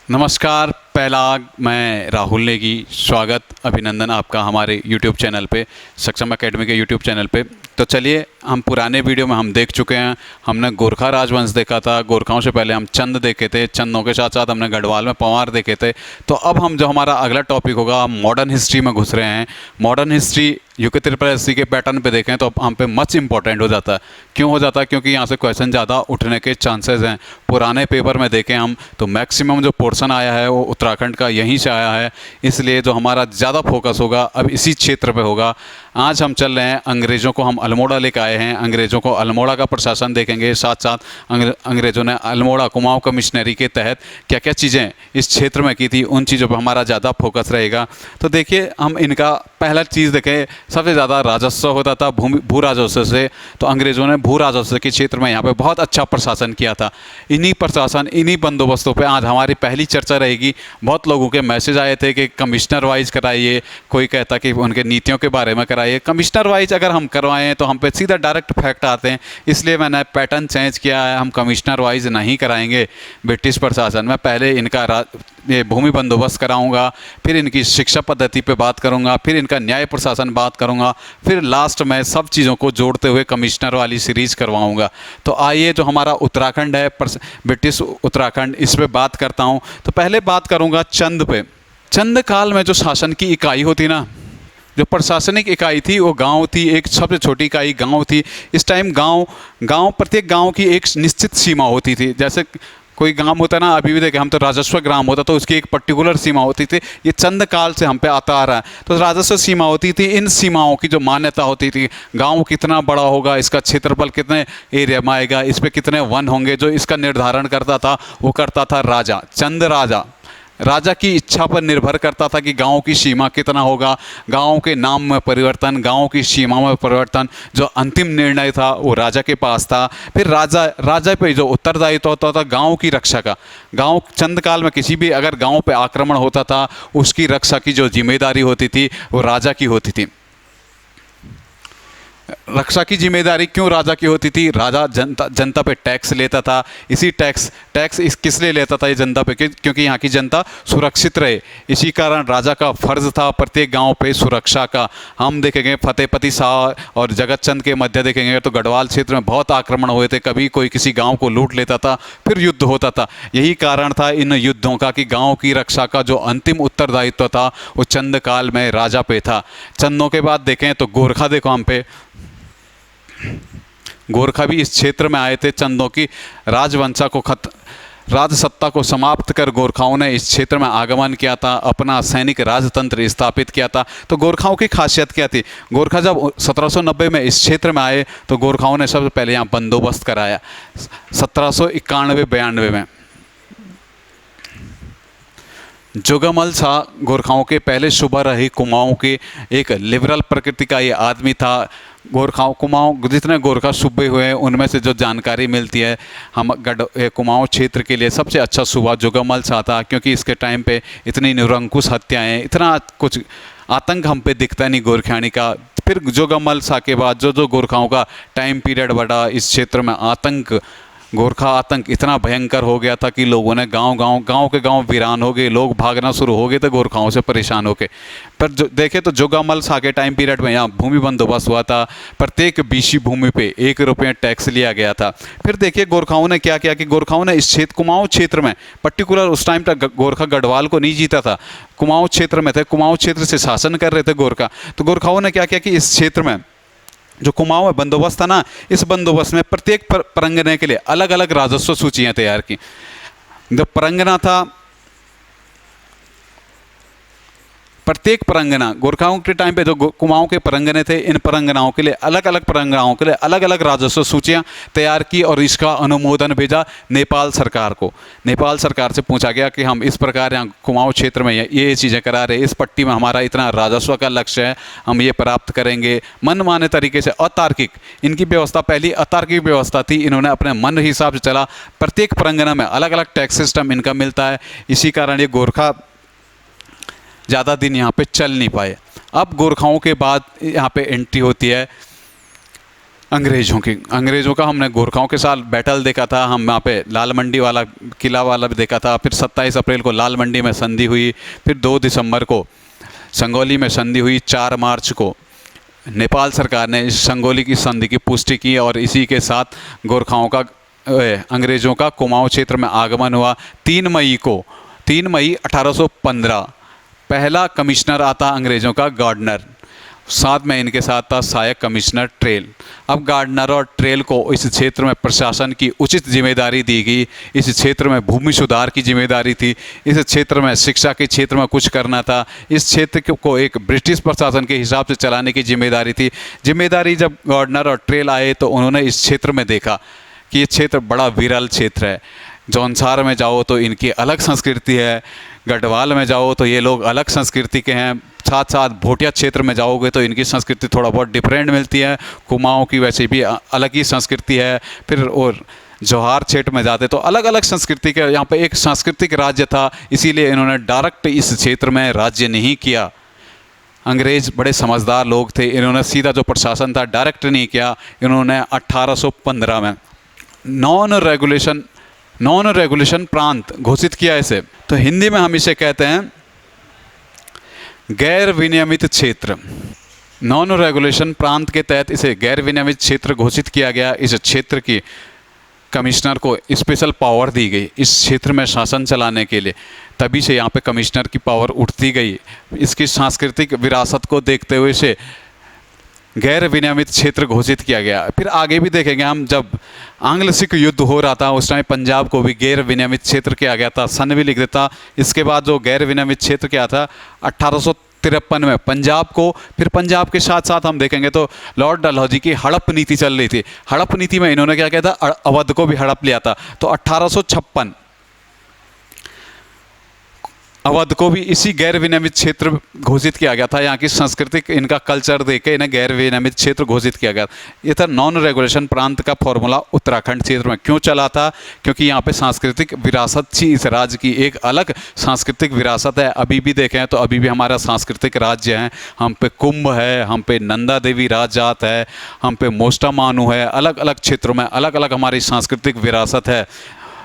नमस्कार। पहला मैं राहुल नेगी, स्वागत अभिनंदन आपका हमारे YouTube चैनल पे, सक्षम एकेडमी के YouTube चैनल पे। तो चलिए, हम पुराने वीडियो में हम देख चुके हैं। हमने गोरखा राजवंश देखा था, गोरखाओं से पहले हम चंद देखे थे, चंदों के साथ साथ हमने गढ़वाल में पंवार देखे थे। तो अब हम जो हमारा अगला टॉपिक होगा, हम मॉडर्न हिस्ट्री में घुस रहे हैं। Modern history UK triple SC के पैटर्न पे देखें तो हम पे मच इंपॉर्टेंट हो जाता है। क्यों हो जाता है? क्योंकि यहाँ से क्वेश्चन ज़्यादा उठने के चांसेस हैं। पुराने पेपर में देखें हम तो मैक्सिमम जो पोर्शन आया है वो उत्तराखंड का यहीं से आया है, इसलिए जो हमारा ज़्यादा फोकस होगा अब इसी क्षेत्र पे होगा। आज हम चल रहे हैं, अंग्रेज़ों को हम अल्मोड़ा लेकर आए हैं। अंग्रेज़ों को अल्मोड़ा का प्रशासन देखेंगे, साथ साथ अंग्रेज़ों ने अल्मोड़ा कुमाऊं कमिश्नरी के तहत क्या क्या चीज़ें इस क्षेत्र में की थी, उन चीज़ों पर हमारा ज़्यादा फोकस रहेगा। तो देखिए, हम इनका पहला चीज़ देखें, सबसे ज़्यादा राजस्व होता था भू राजस्व से। तो अंग्रेज़ों ने भू राजस्व के क्षेत्र में यहाँ पे बहुत अच्छा प्रशासन किया था। इन्हीं बंदोबस्तों पे आज हमारी पहली चर्चा रहेगी। बहुत लोगों के मैसेज आए थे कि कमिश्नर वाइज कराइए, कोई कहता कि उनके नीतियों के बारे में कराइए। कमिश्नर वाइज अगर हम करवाएं तो हम पे सीधा डायरेक्ट फैक्ट आते हैं, इसलिए मैंने पैटर्न चेंज किया है। हम कमिश्नर वाइज नहीं कराएंगे ब्रिटिश प्रशासन में। पहले इनका ये भूमि बंदोबस्त कराऊंगा, फिर इनकी शिक्षा पद्धति पे बात करूंगा, फिर इनका न्याय प्रशासन बात करूंगा, फिर लास्ट में सब चीज़ों को जोड़ते हुए कमिश्नर वाली सीरीज करवाऊंगा। तो आइए, जो हमारा उत्तराखंड है, ब्रिटिश उत्तराखंड, इस पे बात करता हूं। तो पहले बात करूंगा चंद पे। चंद काल में जो शासन की इकाई होती ना, जो प्रशासनिक इकाई थी, वो गांव थी। एक सबसे छोटी इकाई गांव थी। इस टाइम प्रत्येक गांव की एक निश्चित सीमा होती थी। जैसे कोई गांव होता ना, अभी भी देखें हम, तो राजस्व ग्राम होता, तो उसकी एक पर्टिकुलर सीमा होती थी। ये चंद काल से हम पे आता आ रहा है। तो राजस्व सीमा होती थी। इन सीमाओं की जो मान्यता होती थी, गांव कितना बड़ा होगा, इसका क्षेत्रफल कितने एरिया में आएगा, इस पे कितने वन होंगे, जो इसका निर्धारण करता था वो करता था राजा। चंद राजा की इच्छा पर निर्भर करता था कि गांव की सीमा कितना होगा। गांव के नाम में परिवर्तन, गांव की सीमा में परिवर्तन, जो अंतिम निर्णय था वो राजा के पास था। फिर राजा पे जो उत्तरदायित्व होता था गांव की रक्षा का। गांव चंद काल में किसी भी अगर गांव पे आक्रमण होता था, उसकी रक्षा की जो जिम्मेदारी होती थी वो राजा की होती थी। रक्षा की जिम्मेदारी क्यों राजा की होती थी? राजा जनता पे टैक्स लेता था। इसी टैक्स किस लिए लेता था? ये जनता पे, क्योंकि यहाँ की जनता सुरक्षित रहे। इसी कारण राजा का फर्ज था प्रत्येक गांव पे सुरक्षा का। हम देखेंगे फतेहपति शाह और जगत चंद के मध्य देखेंगे तो गढ़वाल क्षेत्र में बहुत आक्रमण हुए थे। कभी कोई किसी गाँव को लूट लेता था, फिर युद्ध होता था। यही कारण था इन युद्धों का कि गाँव की रक्षा का जो अंतिम उत्तरदायित्व था वो चंद काल में राजा पे था। चंदों के बाद देखें तो गोरखा देखो हम पे। गोरखा भी इस क्षेत्र में आए थे। चंदों की राजसत्ता को समाप्त कर गोरखाओं ने इस क्षेत्र में आगमन किया था, अपना सैनिक राजतंत्र स्थापित किया था। तो गोरखाओं की खासियत क्या थी? गोरखा जब 1790 में इस क्षेत्र में आए तो गोरखाओं ने सबसे पहले यहाँ बंदोबस्त कराया। 1791-92 में जोगामल शाह गोरखाओं के पहले सूबा रहे कुमाऊं के एक लिबरल प्रकृति का ये आदमी था। कुमाऊं जितने गोरखा सूबे हुए हैं उनमें से जो जानकारी मिलती है, हम कुमाऊं क्षेत्र के लिए सबसे अच्छा सूबा जोगामल शाह था, क्योंकि इसके टाइम पे इतनी निरंकुश हत्याएं, इतना कुछ आतंक हम पे दिखता नहीं गोरखियानी का। फिर जोगामल शाह के बाद जो गोरखाओं का टाइम पीरियड बढ़ा, इस क्षेत्र में गोरखा आतंक इतना भयंकर हो गया था कि लोगों ने गांव के गांव वीरान हो गए, लोग भागना शुरू हो गए थे गोरखाओं से परेशान होकर। पर देखे तो जोगामल शाह के टाइम पीरियड में यहाँ भूमि बंदोबस्त हुआ था। प्रत्येक बीसी भूमि पे 1 रुपया टैक्स लिया गया था। फिर देखिए गोरखाओं ने क्या किया कि गोरखाओं ने इस कुमाऊं क्षेत्र में पर्टिकुलर, उस टाइम तक गोरखा गढ़वाल को नहीं जीता था, कुमाऊं क्षेत्र में थे, कुमाऊं क्षेत्र से शासन कर रहे थे गोरखा। तो गोरखाओं ने क्या किया कि इस क्षेत्र में जो कुमाऊं में बंदोबस्त था ना, इस बंदोबस्त में प्रत्येक परंगने के लिए अलग अलग राजस्व सूचियां तैयार की। जो परंगना था, प्रत्येक परंगना गोरखाओं के टाइम पे जो कुमाऊं के परंगने थे, इन परंगनाओं के लिए अलग अलग राजस्व सूचियां तैयार की और इसका अनुमोदन भेजा नेपाल सरकार को। नेपाल सरकार से पूछा गया कि हम इस प्रकार यहाँ कुमाऊं क्षेत्र में ये चीज़ें करा रहे, इस पट्टी में हमारा इतना राजस्व का लक्ष्य है, हम ये प्राप्त करेंगे। मनमाने तरीके से अतार्किक इनकी व्यवस्था, पहली अतार्किक व्यवस्था थी। इन्होंने अपने मन हिसाब से चला। प्रत्येक परंगना में अलग अलग टैक्स सिस्टम इनका मिलता है। इसी कारण ये गोरखा ज़्यादा दिन यहाँ पे चल नहीं पाए। अब गोरखाओं के बाद यहाँ पे एंट्री होती है अंग्रेज़ों का हमने गोरखाओं के साथ बैटल देखा था, हम वहाँ पे लाल मंडी वाला किला वाला भी देखा था। फिर 27 अप्रैल को लाल मंडी में संधि हुई, फिर 2 दिसंबर को संगोली में संधि हुई, 4 मार्च को नेपाल सरकार ने इस संगोली की संधि की पुष्टि की और इसी के साथ गोरखाओं का अंग्रेज़ों का कुमाऊं क्षेत्र में आगमन हुआ। 3 मई 1815 पहला कमिश्नर आता अंग्रेज़ों का गार्डनर, साथ में इनके साथ था सहायक कमिश्नर ट्रेल। अब गार्डनर और ट्रेल को इस क्षेत्र में प्रशासन की उचित जिम्मेदारी दी गई। इस क्षेत्र में भूमि सुधार की जिम्मेदारी थी, इस क्षेत्र में शिक्षा के क्षेत्र में कुछ करना था, इस क्षेत्र को एक ब्रिटिश प्रशासन के हिसाब से चलाने की जिम्मेदारी थी। जिम्मेदारी जब गार्डनर और ट्रेल आए तो उन्होंने इस क्षेत्र में देखा कि ये क्षेत्र बड़ा विरल क्षेत्र है। जौनसार में जाओ तो इनकी अलग संस्कृति है, गढ़वाल में जाओ तो ये लोग अलग संस्कृति के हैं, साथ साथ भोटिया क्षेत्र में जाओगे तो इनकी संस्कृति थोड़ा बहुत डिफरेंट मिलती है, कुमाऊं की वैसे भी अलग ही संस्कृति है। फिर और जौहार क्षेत्र में जाते तो अलग अलग संस्कृति के, यहाँ पे एक सांस्कृतिक राज्य था, इसीलिए इन्होंने डायरेक्ट इस क्षेत्र में राज्य नहीं किया। अंग्रेज़ बड़े समझदार लोग थे, इन्होंने सीधा जो प्रशासन था डायरेक्ट नहीं किया। इन्होंने 1815 में नॉन रेगुलेशन प्रांत घोषित किया इसे। तो हिंदी में हम इसे कहते हैं गैर विनियमित क्षेत्र। नॉन रेगुलेशन प्रांत के तहत इसे गैर विनियमित क्षेत्र घोषित किया गया। इस क्षेत्र की कमिश्नर को स्पेशल पावर दी गई इस क्षेत्र में शासन चलाने के लिए, तभी से यहाँ पे कमिश्नर की पावर उठती गई। इसकी सांस्कृतिक विरासत को देखते हुए इसे गैर विनियमित क्षेत्र घोषित किया गया। फिर आगे भी देखेंगे हम, जब आंग्ल सिख युद्ध हो रहा था उस टाइम पंजाब को भी गैर विनियमित क्षेत्र किया गया था, सन भी लिख देता। इसके बाद जो गैर विनियमित क्षेत्र क्या था 1853 में पंजाब को, फिर पंजाब के साथ साथ हम देखेंगे तो लॉर्ड डलहौजी की हड़प नीति चल रही थी। हड़प नीति में इन्होंने क्या किया था, अवध को भी हड़प लिया था। तो 1856 अवध को भी इसी गैर विनियमित क्षेत्र घोषित किया गया था। यहाँ की सांस्कृतिक इनका कल्चर देख के इन्हें गैर विनियमित क्षेत्र घोषित किया गया। ये था नॉन रेगुलेशन प्रांत का फॉर्मूला उत्तराखंड क्षेत्र में क्यों चला था, क्योंकि यहाँ पे सांस्कृतिक विरासत थी। इस राज्य की एक अलग सांस्कृतिक विरासत है। अभी भी देखें तो अभी भी हमारा सांस्कृतिक राज्य है, हम पे कुंभ है, हम पे नंदा देवी राजजात है, हम पे मोस्टा मानू है। अलग अलग क्षेत्रों में अलग अलग हमारी सांस्कृतिक विरासत है।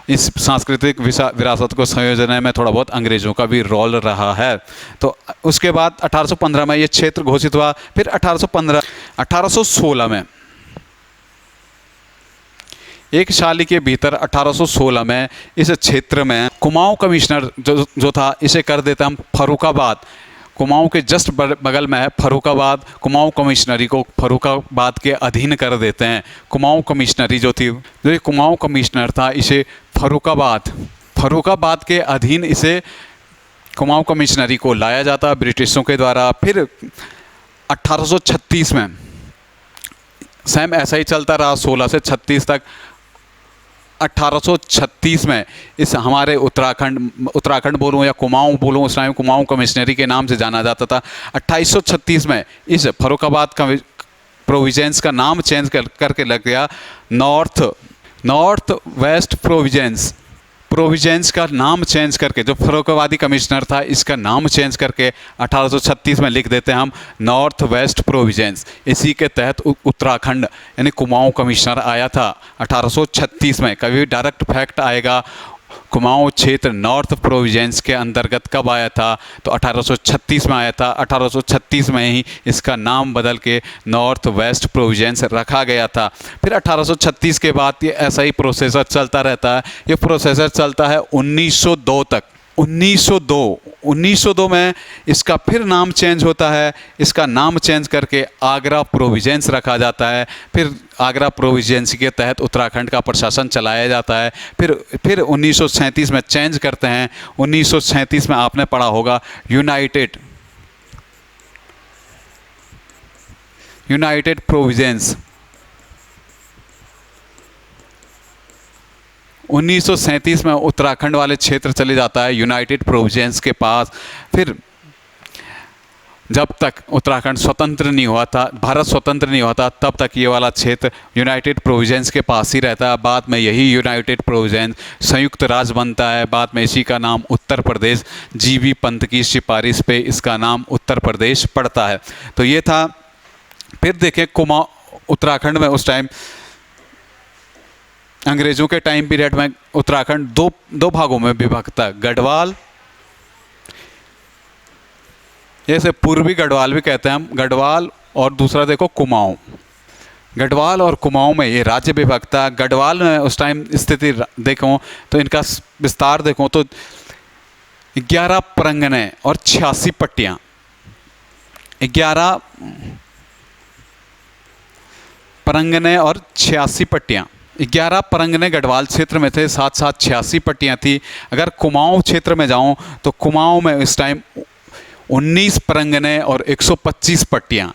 इस सांस्कृतिक विरासत को संयोजन में थोड़ा बहुत अंग्रेज़ों का भी रोल रहा है। तो उसके बाद 1815 में ये क्षेत्र घोषित हुआ। फिर 1816 में एक साल के भीतर 1816 में इस क्षेत्र में कुमाऊं कमिश्नर जो था इसे कर देते हम फर्रुखाबाद। कुमाऊं के जस्ट बगल में है फर्रुखाबाद। कुमाऊं कमिश्नरी को फर्रुखाबाद के अधीन कर देते हैं। कुमाऊं कमिश्नरी जो थी, जो ये कुमाऊं कमिश्नर था, इसे फर्रुखाबाद के अधीन इसे कुमाऊं कमिश्नरी को लाया जाता ब्रिटिशों के द्वारा। फिर 1836 में सेम ऐसा ही चलता रहा 16 से 36 तक। 1836 में इस हमारे उत्तराखंड बोलूँ या कुमाऊं बोलूँ, उस टाइम कुमाऊं कमिश्नरी के नाम से जाना जाता था। 2836 में इस फर्रुखाबाद का प्रोविजेंस का नाम चेंज करके लग गया नॉर्थ वेस्ट प्रोविजेंस का नाम चेंज करके, जो फर्रुखाबादी कमिश्नर था इसका नाम चेंज करके 1836 में लिख देते हैं हम नॉर्थ वेस्ट प्रोविजेंस। इसी के तहत उत्तराखंड यानी कुमाऊं कमिश्नर आया था 1836 में। कभी डायरेक्ट फैक्ट आएगा कुमाऊं क्षेत्र नॉर्थ प्रोविजेंस के अंतर्गत कब आया था, तो 1836 में आया था। 1836 में ही इसका नाम बदल के नॉर्थ वेस्ट प्रोविजेंस रखा गया था। फिर 1836 के बाद ये ऐसा ही प्रोसेसर चलता रहता है। ये प्रोसेसर चलता है 1902 तक। 1902 में इसका फिर नाम चेंज होता है। इसका नाम चेंज करके आगरा प्रोविजेंस रखा जाता है। फिर आगरा प्रोविजेंस के तहत उत्तराखंड का प्रशासन चलाया जाता है। फिर 1937 में चेंज करते हैं। 1937 में आपने पढ़ा होगा यूनाइटेड प्रोविजेंस। 1937 में उत्तराखंड वाले क्षेत्र चले जाता है यूनाइटेड प्रोविजेंस के पास। फिर जब तक उत्तराखंड स्वतंत्र नहीं हुआ था, भारत स्वतंत्र नहीं हुआ था, तब तक ये वाला क्षेत्र यूनाइटेड प्रोविजेंस के पास ही रहता है। बाद में यही यूनाइटेड प्रोविजेंस संयुक्त राज्य बनता है। बाद में इसी का नाम उत्तर प्रदेश, जीबी पंत की सिफारिश पे इसका नाम उत्तर प्रदेश पड़ता है। तो ये था। फिर देखें उत्तराखंड में उस टाइम अंग्रेज़ों के टाइम पीरियड में उत्तराखंड दो भागों में विभक्त था। गढ़वाल, जैसे पूर्वी गढ़वाल भी कहते हैं हम, गढ़वाल, और दूसरा देखो कुमाऊं। गढ़वाल और कुमाऊं में ये राज्य विभक्त था। गढ़वाल में उस टाइम स्थिति देखो तो इनका विस्तार देखो तो 11 परंगने और 86 पट्टियाँ, 11 परंगने और 86 पट्टियाँ। 11 परंगने गढ़वाल क्षेत्र में थे, साथ साथ 86 पट्टियाँ थी। अगर कुमाऊं क्षेत्र में जाऊं तो कुमाऊं में इस टाइम 19 परंगने और 125 पट्टियाँ,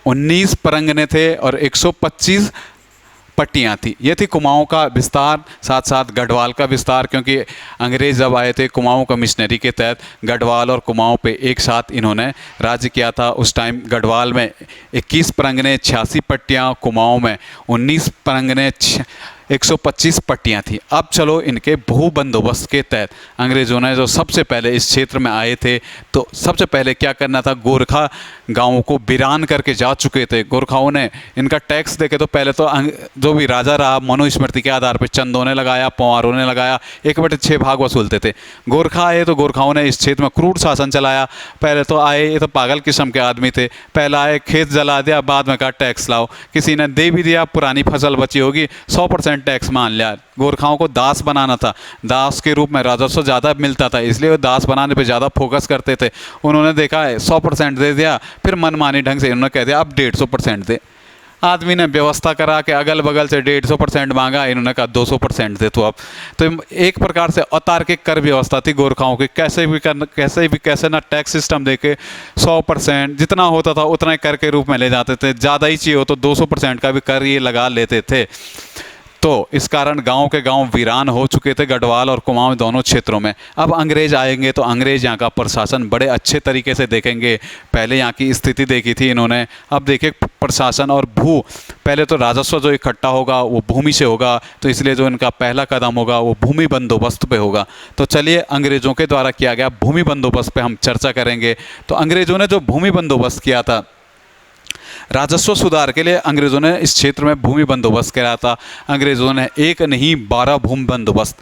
19 परंगने थे और 125 पट्टियाँ थी। ये थी कुमाऊं का विस्तार, साथ साथ गढ़वाल का विस्तार, क्योंकि अंग्रेज़ जब आए थे कुमाऊं कमिश्नरी के तहत गढ़वाल और कुमाऊं पे एक साथ इन्होंने राज्य किया था। उस टाइम गढ़वाल में 21 परंगने 86 पट्टियाँ, कुमाऊं में 19 परंगने 125 पट्टियाँ थी। अब चलो इनके भू बंदोबस्त के तहत अंग्रेज़ों ने जो सबसे पहले इस क्षेत्र में आए थे तो सबसे पहले क्या करना था, गोरखा गांवों को वीरान करके जा चुके थे। गोरखाओं ने इनका टैक्स देके तो पहले तो जो भी राजा रहा मनुस्मृति के आधार पर चंदों ने लगाया, पंवारों ने लगाया, 1/6 भाग वसूलते थे। गोरखा आए तो गोरखाओं ने इस क्षेत्र में क्रूर शासन चलाया। पहले तो आए, ये तो पागल किस्म के आदमी थे, पहले आए खेत जला दिया, बाद में कहा टैक्स लाओ। किसी ने दे भी दिया, पुरानी फसल बची होगी, 100% टैक्स मान लिया। गोरखाओं को दास बनाना था, दास के रूप में राजस्व ज़्यादा मिलता था, इसलिए वो दास बनाने पे ज़्यादा फोकस करते थे। उन्होंने देखा है 100% दे दिया, फिर मनमानी ढंग से उन्होंने कह दिया अब 150% दे। आदमी ने व्यवस्था करा कि अगल बगल से 150% मांगा, इन्होंने कहा 200% दे। तो अब तो एक प्रकार से अतार्किक कर व्यवस्था थी गोरखाओं की, कैसे ना टैक्स सिस्टम देके 100% जितना होता था उतना ही कर के रूप में ले जाते थे। ज़्यादा ही चाहिए हो तो 200% का भी कर ये लगा लेते थे। तो इस कारण गांव के गांव वीरान हो चुके थे गढ़वाल और कुमाऊं दोनों क्षेत्रों में। अब अंग्रेज आएंगे तो अंग्रेज यहाँ का प्रशासन बड़े अच्छे तरीके से देखेंगे। पहले यहाँ की स्थिति देखी थी इन्होंने, अब देखिए प्रशासन और भू, पहले तो राजस्व जो इकट्ठा होगा वो भूमि से होगा, तो इसलिए जो इनका पहला कदम होगा वो भूमि बंदोबस्त पे होगा। तो चलिए अंग्रेज़ों के द्वारा किया गया भूमि बंदोबस्त पे हम चर्चा करेंगे। तो अंग्रेज़ों ने जो भूमि बंदोबस्त किया था, राजस्व सुधार के लिए अंग्रेज़ों ने इस क्षेत्र में भूमि बंदोबस्त कराया था। अंग्रेज़ों ने एक नहीं 12 भूमि बंदोबस्त,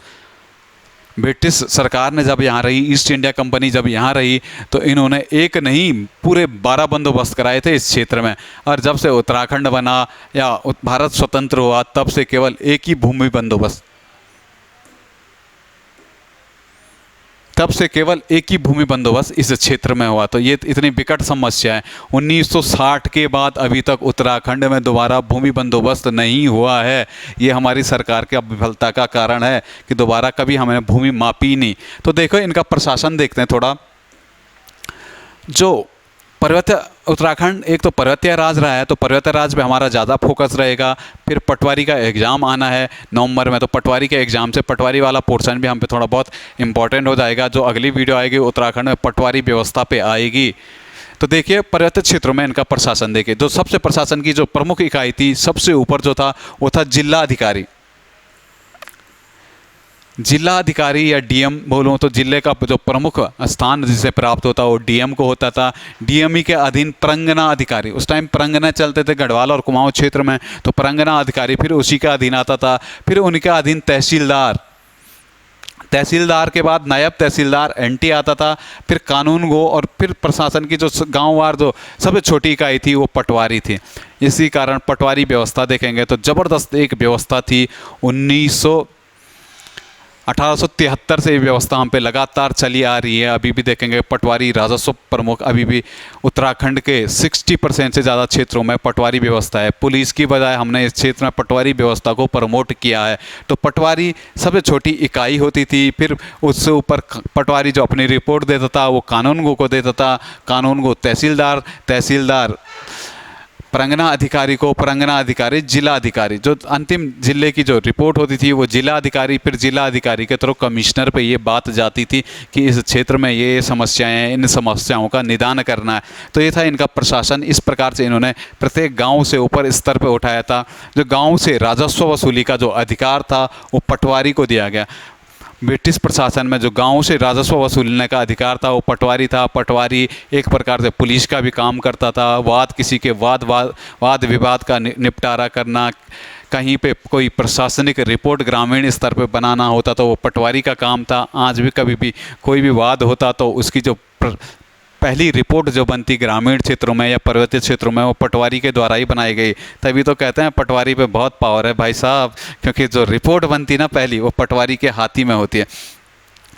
ब्रिटिश सरकार ने जब यहाँ रही, ईस्ट इंडिया कंपनी जब यहाँ रही तो इन्होंने एक नहीं पूरे 12 बंदोबस्त कराए थे इस क्षेत्र में। और जब से उत्तराखंड बना या भारत स्वतंत्र हुआ तब से केवल एक ही भूमि बंदोबस्त, तब से केवल एक ही भूमि बंदोबस्त इस क्षेत्र में हुआ। तो ये इतनी विकट समस्या है। 1960 के बाद अभी तक उत्तराखंड में दोबारा भूमि बंदोबस्त नहीं हुआ है। ये हमारी सरकार की विफलता का कारण है कि दोबारा कभी हमें भूमि मापी नहीं। तो देखो इनका प्रशासन देखते हैं थोड़ा। जो पर्वतीय उत्तराखंड एक तो पर्वतीय राज रहा है, तो पर्वतीय राज पे हमारा ज़्यादा फोकस रहेगा। फिर पटवारी का एग्ज़ाम आना है नवंबर में, तो पटवारी के एग्ज़ाम से पटवारी वाला पोर्शन भी हम पे थोड़ा बहुत इंपॉर्टेंट हो जाएगा। जो अगली वीडियो आएगी उत्तराखंड में पटवारी व्यवस्था पे आएगी। तो देखिए पर्वतीय क्षेत्रों में इनका प्रशासन देखिए, जो सबसे प्रशासन की जो प्रमुख इकाई थी, सबसे ऊपर जो था वो था जिला अधिकारी। जिला अधिकारी या डीएम बोलूँ तो जिले का जो प्रमुख स्थान जिसे प्राप्त होता वो डीएम को होता था। डीएमई के अधीन परंगना अधिकारी, उस टाइम परंगना चलते थे गढ़वाल और कुमाऊं क्षेत्र में, तो परंगना अधिकारी फिर उसी के अधीन आता था। फिर उनके अधीन तहसीलदार, तहसीलदार के बाद नायब तहसीलदार एनटी आता था, फिर कानून गो, और फिर प्रशासन की जो गांववार जो सबसे छोटी इकाई थी वो पटवारी थी। इसी कारण पटवारी व्यवस्था देखेंगे तो ज़बरदस्त एक व्यवस्था थी। 1873 से ये व्यवस्था हम पे लगातार चली आ रही है। अभी भी देखेंगे पटवारी राजस्व प्रमुख, अभी भी उत्तराखंड के 60% से ज़्यादा क्षेत्रों में पटवारी व्यवस्था है। पुलिस की बजाय हमने इस क्षेत्र में पटवारी व्यवस्था को प्रमोट किया है। तो पटवारी सबसे छोटी इकाई होती थी। फिर उससे ऊपर पटवारी जो अपनी रिपोर्ट देता था वो कानूनगो को देता था, कानूनगो तहसीलदार, तहसीलदार परंगना अधिकारी को, परंगना अधिकारी जिला अधिकारी, जो अंतिम जिले की जो रिपोर्ट होती थी वो जिला अधिकारी, फिर जिला अधिकारी के थ्रू कमिश्नर पे ये बात जाती थी कि इस क्षेत्र में ये समस्याएं हैं, इन समस्याओं का निदान करना है। तो ये था इनका प्रशासन। इस प्रकार से इन्होंने प्रत्येक गांव से ऊपर स्तर पे उठाया था। जो गांव से राजस्व वसूली का जो अधिकार था वो पटवारी को दिया गया। ब्रिटिश प्रशासन में जो गाँव से राजस्व वसूलने का अधिकार था वो पटवारी था। पटवारी एक प्रकार से पुलिस का भी काम करता था। किसी के वाद विवाद का निपटारा करना, कहीं पे कोई प्रशासनिक रिपोर्ट ग्रामीण स्तर पे बनाना होता तो वो पटवारी का काम था। आज भी कभी भी कोई भी वाद होता तो उसकी जो पहली रिपोर्ट जो बनती ग्रामीण क्षेत्रों में या पर्वतीय क्षेत्रों में वो पटवारी के द्वारा ही बनाई गई। तभी तो कहते हैं पटवारी पे बहुत पावर है भाई साहब, क्योंकि जो रिपोर्ट बनती ना पहली वो पटवारी के हाथ ही में होती है।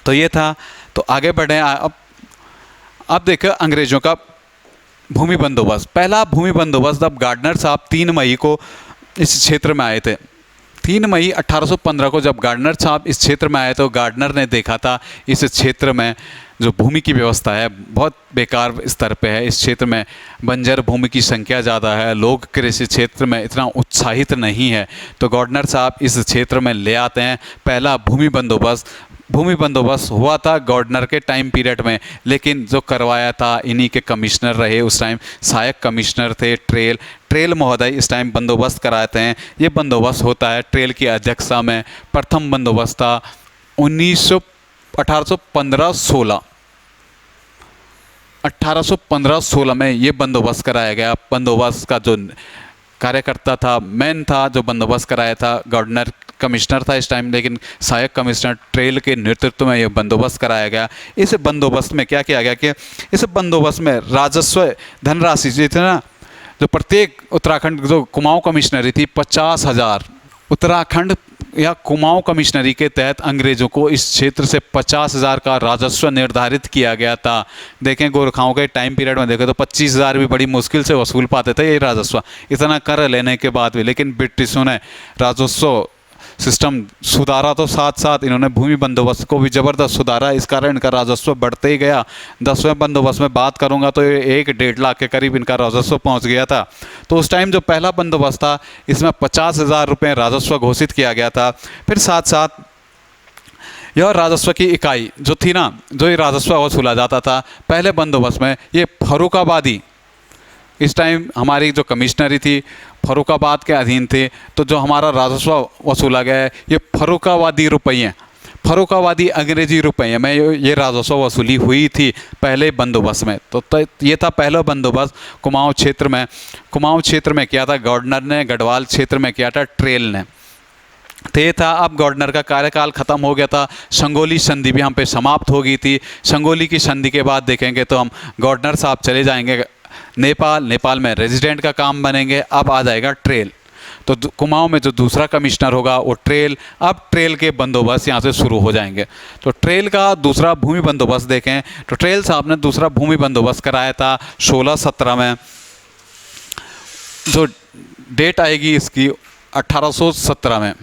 तो ये था। तो आगे बढ़े। अब देखो अंग्रेज़ों का भूमि बंदोबस्त। पहला भूमि बंदोबस्त अब गार्डनर साहब 3 मई को इस क्षेत्र में आए थे। 3 मई 1815 को जब गार्डनर साहब इस क्षेत्र में आए तो गार्डनर ने देखा था इस क्षेत्र में जो भूमि की व्यवस्था है बहुत बेकार स्तर पे है। इस क्षेत्र में बंजर भूमि की संख्या ज़्यादा है, लोग कृषि क्षेत्र में इतना उत्साहित नहीं है। तो गार्डनर साहब इस क्षेत्र में ले आते हैं पहला भूमि बंदोबस्त। भूमि बंदोबस्त हुआ था गवर्नर के टाइम पीरियड में, लेकिन जो करवाया था इन्हीं के कमिश्नर रहे उस टाइम, सहायक कमिश्नर थे ट्रेल महोदय इस टाइम बंदोबस्त कराते हैं। ये बंदोबस्त होता है ट्रेल की अध्यक्षता में। प्रथम बंदोबस्त था 1815-16 में ये बंदोबस्त कराया गया। बंदोबस्त का जो कार्यकर्ता था, मेन था, जो बंदोबस्त कराया था, गवर्नर कमिश्नर था इस टाइम, लेकिन सहायक कमिश्नर ट्रेल के नेतृत्व में ये बंदोबस्त कराया गया। इस बंदोबस्त में क्या किया गया कि इस बंदोबस्त में राजस्व धनराशि जो थी ना, जो प्रत्येक उत्तराखंड जो कुमाऊं कमिश्नरी थी 50,000 उत्तराखंड या कुमाऊं कमिश्नरी के तहत अंग्रेज़ों को इस क्षेत्र से 50,000 का राजस्व निर्धारित किया गया था। देखें गोरखाओं के टाइम पीरियड में देखें तो 25,000 भी बड़ी मुश्किल से वसूल पाते थे ये राजस्व, इतना कर लेने के बाद भी। लेकिन ब्रिटिशों ने राजस्व सिस्टम सुधारा तो साथ साथ इन्होंने भूमि बंदोबस्त को भी ज़बरदस्त सुधारा। इस कारण इनका राजस्व बढ़ते ही गया। 10वें बंदोबस्त में बात करूंगा तो ये 1-1.5 लाख के करीब इनका राजस्व पहुंच गया था। तो उस टाइम जो पहला बंदोबस्त था इसमें 50,000 रुपये राजस्व घोषित किया गया था। फिर साथ साथ यह राजस्व की इकाई जो थी ना, जो ये राजस्व वसूला जाता था पहले बंदोबस्त में, ये फर्रुखाबादी इस टाइम हमारी जो कमिश्नरी थी फर्रुखाबाद के अधीन थे। तो जो हमारा राजस्व वसूला गया है ये फर्रुखाबादी रुपये, फर्रुखाबादी अंग्रेजी रुपये में ये राजस्व वसूली हुई थी पहले बंदोबस्त में। तो ये था पहला बंदोबस्त कुमाऊं क्षेत्र में। कुमाऊं क्षेत्र में किया था गवर्नर ने, गढ़वाल क्षेत्र में किया था ट्रेल ने। तो ये था। अब गवर्नर का कार्यकाल ख़त्म हो गया था। संगोली संधि भी हम पे समाप्त हो गई थी। संगोली की संधि के बाद देखेंगे तो हम गवर्नर साहब चले जाएंगे नेपाल में रेजिडेंट का काम बनेंगे। अब आ जाएगा ट्रेल। तो कुमाऊं में जो दूसरा कमिश्नर होगा वो ट्रेल। अब ट्रेल के बंदोबस्त यहाँ से शुरू हो जाएंगे। तो ट्रेल का दूसरा भूमि बंदोबस्त देखें तो ट्रेल साहब ने दूसरा भूमि बंदोबस्त कराया था 1617 में। जो डेट आएगी इसकी 1817 में।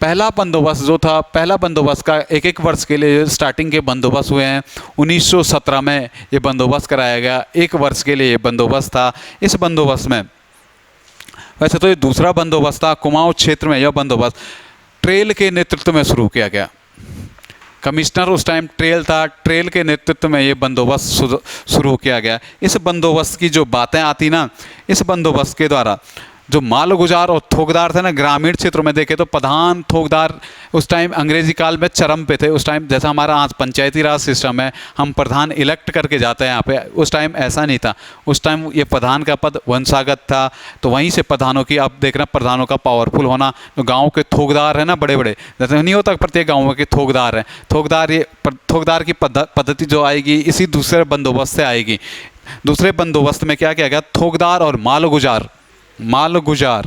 पहला बंदोबस्त जो था, पहला बंदोबस्त का 1-1 वर्ष के लिए स्टार्टिंग के बंदोबस्त हुए हैं। 1917 में ये बंदोबस्त कराया गया, 1 वर्ष के लिए ये बंदोबस्त था। इस बंदोबस्त में वैसे तो ये दूसरा बंदोबस्त था कुमाऊं क्षेत्र में। यह बंदोबस्त ट्रेल के नेतृत्व में शुरू किया गया। कमिश्नर उस टाइम ट्रेल था, ट्रेल के नेतृत्व में ये बंदोबस्त शुरू किया गया। इस बंदोबस्त की जो बातें आती ना, इस बंदोबस्त के द्वारा जो मालगुजार और थोकदार थे ना, ग्रामीण क्षेत्रों में देखे तो प्रधान थोकदार उस टाइम अंग्रेजी काल में चरम पे थे। उस टाइम जैसा हमारा आज पंचायती राज सिस्टम है, हम प्रधान इलेक्ट करके जाते हैं यहाँ पे, उस टाइम ऐसा नहीं था। उस टाइम ये प्रधान का पद वंशागत था। तो वहीं से प्रधानों की, आप देख रहे हैं प्रधानों का पावरफुल होना। तो गाँव के थोकदार हैं ना बड़े बड़े, जैसे नहीं होता प्रत्येक गाँव के थोकदार हैं। थोकदार की पद्धति जो आएगी इसी दूसरे बंदोबस्त से आएगी। दूसरे बंदोबस्त में क्या किया गया, थोकदार और मालगुजार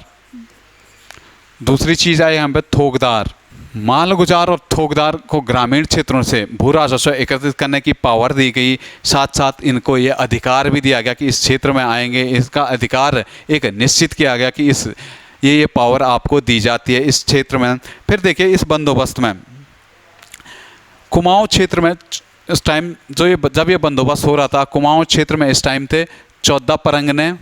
दूसरी चीज़ आई यहाँ पे थोकदार। मालगुजार और थोकदार को ग्रामीण क्षेत्रों से भू राजस्व एकत्रित करने की पावर दी गई। साथ साथ इनको ये अधिकार भी दिया गया कि इस क्षेत्र में आएंगे, इसका अधिकार एक निश्चित किया गया कि ये पावर आपको दी जाती है इस क्षेत्र में। फिर देखिए इस बंदोबस्त में कुमाऊं क्षेत्र में इस टाइम जब ये बंदोबस्त हो रहा था, कुमाऊं क्षेत्र में इस टाइम थे 14 परगने,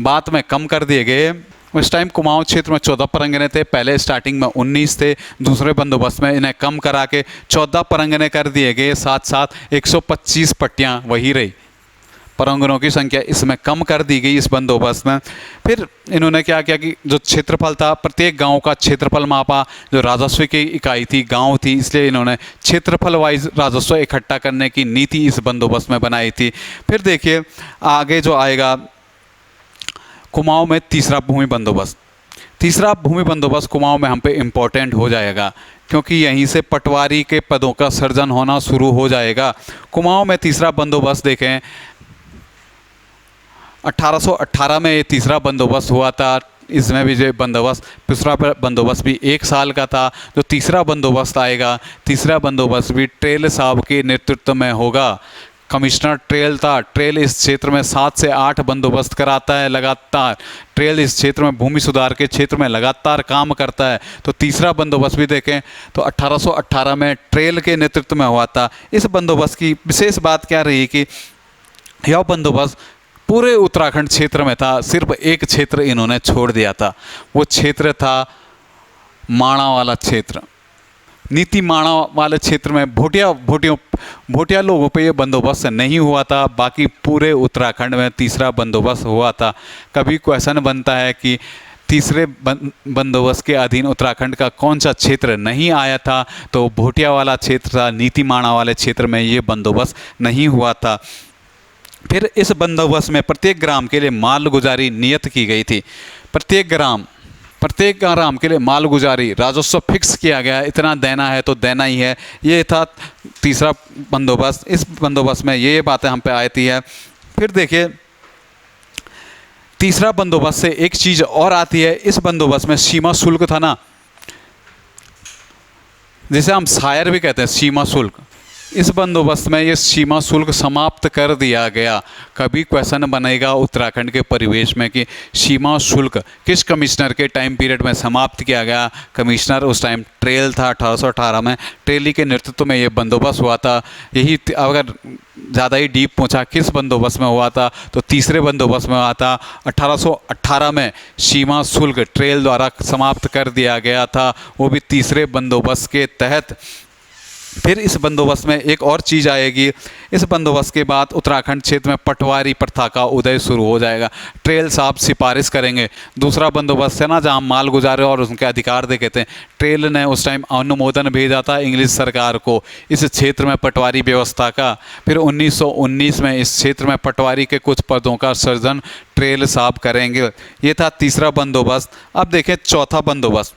बाद में कम कर दिए गए। उस टाइम कुमाऊं क्षेत्र में 14 परगने थे, पहले स्टार्टिंग में 19 थे। दूसरे बंदोबस्त में इन्हें कम करा के 14 परगने कर दिए गए। साथ साथ 125 पट्टियां वही रही। परांगणों की संख्या इसमें कम कर दी गई इस बंदोबस्त में। फिर इन्होंने क्या किया कि जो क्षेत्रफल था, प्रत्येक गांव का क्षेत्रफल मापा। जो राजस्व की इकाई थी गांव थी, इसलिए इन्होंने क्षेत्रफल वाइज राजस्व इकट्ठा करने की नीति इस बंदोबस्त में बनाई थी। फिर देखिए आगे जो आएगा कुमाऊं में तीसरा भूमि बंदोबस्त। तीसरा भूमि बंदोबस्त कुमाऊं में हम पे इम्पोर्टेंट हो जाएगा, क्योंकि यहीं से पटवारी के पदों का सृजन होना शुरू हो जाएगा। कुमाऊं में तीसरा बंदोबस्त देखें, 1818 में ये तीसरा बंदोबस्त हुआ था। इसमें भी जो बंदोबस्त, दूसरा बंदोबस्त भी 1 साल का था। जो तीसरा बंदोबस्त आएगा, तीसरा बंदोबस्त भी ट्रेल साहब के नेतृत्व में होगा। कमिश्नर ट्रेल था। ट्रेल इस क्षेत्र में 7 से 8 बंदोबस्त कराता है लगातार। ट्रेल इस क्षेत्र में भूमि सुधार के क्षेत्र में लगातार काम करता है। तो तीसरा बंदोबस्त भी देखें तो 1818 में ट्रेल के नेतृत्व में हुआ था। इस बंदोबस्त की विशेष बात क्या रही कि यह बंदोबस्त पूरे उत्तराखंड क्षेत्र में था। सिर्फ एक क्षेत्र इन्होंने छोड़ दिया था, वो क्षेत्र था माणा वाला क्षेत्र। नीति माणा वाले क्षेत्र में भोटिया लोगों पे ये बंदोबस्त नहीं हुआ था। बाकी पूरे उत्तराखंड में तीसरा बंदोबस्त हुआ था। कभी क्वेश्चन बनता है कि तीसरे बंदोबस्त के अधीन उत्तराखंड का कौन सा क्षेत्र नहीं आया था, तो भोटिया वाला क्षेत्र था। नीति माणा वाले क्षेत्र में ये बंदोबस्त नहीं हुआ था। फिर इस बंदोबस्त में प्रत्येक ग्राम के लिए मालगुजारी नियत की गई थी। प्रत्येक ग्राम के लिए मालगुजारी राजस्व फिक्स किया गया, इतना देना है तो देना ही है। ये था तीसरा बंदोबस्त। इस बंदोबस्त में ये बातें हम पे आती है। फिर देखिए तीसरा बंदोबस्त से एक चीज़ और आती है। इस बंदोबस्त में सीमा शुल्क था ना, जिसे हम शायर भी कहते हैं सीमा शुल्क। इस बंदोबस्त में ये सीमा शुल्क समाप्त कर दिया गया। कभी क्वेश्चन बनेगा उत्तराखंड के परिवेश में कि सीमा शुल्क किस कमिश्नर के टाइम पीरियड में समाप्त किया गया। कमिश्नर उस टाइम ट्रेल था। 1818 में ट्रेली के नेतृत्व में ये बंदोबस्त हुआ था। यही अगर ज़्यादा ही डीप पूछा किस बंदोबस्त में हुआ था, तो तीसरे बंदोबस्त में हुआ था। 1818 में सीमा शुल्क ट्रेल द्वारा समाप्त कर दिया गया था, वो भी तीसरे बंदोबस्त के तहत। फिर इस बंदोबस्त में एक और चीज़ आएगी। इस बंदोबस्त के बाद उत्तराखंड क्षेत्र में पटवारी प्रथा का उदय शुरू हो जाएगा। ट्रेल साहब सिफारिश करेंगे। दूसरा बंदोबस्त है ना, जहाँ माल गुजारे और उनके अधिकार देखे थे, ट्रेल ने उस टाइम अनुमोदन भेजा था इंग्लिश सरकार को इस क्षेत्र में पटवारी व्यवस्था का। फिर 1919 में इस क्षेत्र में पटवारी के कुछ पदों का सृजन ट्रेल साहब करेंगे। ये था तीसरा बंदोबस्त। अब देखें चौथा बंदोबस्त।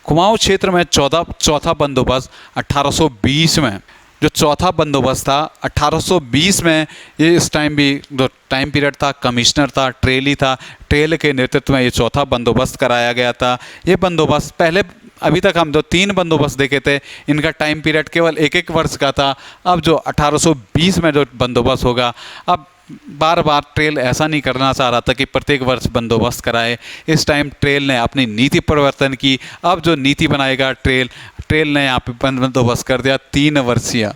कुमाऊं क्षेत्र में चौथा बंदोबस्त 1820 में। जो चौथा बंदोबस्त था 1820 में, ये इस टाइम भी जो टाइम पीरियड था कमिश्नर था, ट्रेली था। ट्रेल के नेतृत्व में ये चौथा बंदोबस्त कराया गया था। ये बंदोबस्त पहले अभी तक हम जो 3 बंदोबस्त देखे थे, इनका टाइम पीरियड केवल 1-1 वर्ष का था। अब जो 1820 में जो बंदोबस्त होगा, अब बार बार ट्रेल ऐसा नहीं करना चाह रहा था कि प्रत्येक वर्ष बंदोबस्त कराए। इस टाइम ट्रेल ने अपनी नीति परिवर्तन की। अब जो नीति बनाएगा ट्रेल ने यहाँ पे बंदोबस्त कर दिया 3 वर्षीय।